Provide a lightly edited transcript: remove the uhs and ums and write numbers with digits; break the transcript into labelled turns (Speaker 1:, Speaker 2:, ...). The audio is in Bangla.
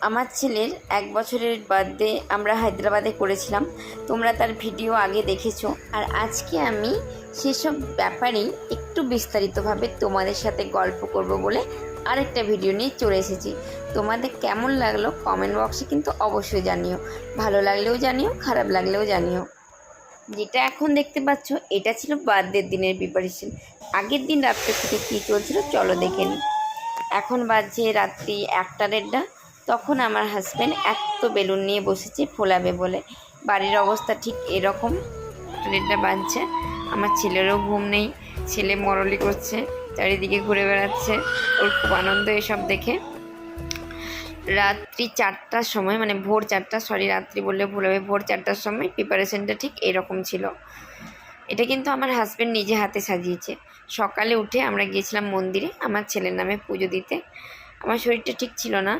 Speaker 1: আমার ছেলের 1 বছরের বার্থডে আমরা হায়দ্রাবাদে করেছিলাম। তোমরা তার ভিডিও আগে দেখেছো। আর আজকে আমি সেসব ব্যাপারেই একটু বিস্তারিতভাবে তোমাদের সাথে গল্প করব বলে আরেকটা ভিডিও নিয়ে চলে এসেছি। তোমাদের কেমন লাগলো কমেন্ট বক্সে কিন্তু অবশ্যই জানিও। ভালো লাগলেও জানিও, খারাপ লাগলেও জানিও। যেটা এখন দেখতে পাচ্ছ এটা ছিল বার্থডের দিনের প্রিপারেশন। আগের দিন রাত্রে থেকে কী চলছিল চলো দেখে নিই। এখন বাজছে রাত্রি 1টা 1:30। তখন আমার হাজব্যান্ড এত বেলুন নিয়ে বসেছে ফোলাবে বলে। বাড়ির অবস্থা ঠিক এরকম। 1টা বাজছে, আমার ছেলেরও ঘুম নেই, ছেলে মরলি করছে, চারিদিকে ঘুরে বেড়াচ্ছে, ওর খুব আনন্দ এসব দেখে। রাত্রি 4টার সময়, মানে ভোর 4টা, সরি রাত্রি বললে ভুল হবে, ভোর 4টার সময় প্রিপারেশনটা ঠিক এরকম ছিল। এটা কিন্তু আমার হাজব্যান্ড নিজে হাতে সাজিয়েছে। সকালে উঠে আমরা গিয়েছিলাম মন্দিরে আমার ছেলের নামে পুজো দিতে। আমার শরীরটা ঠিক ছিল না,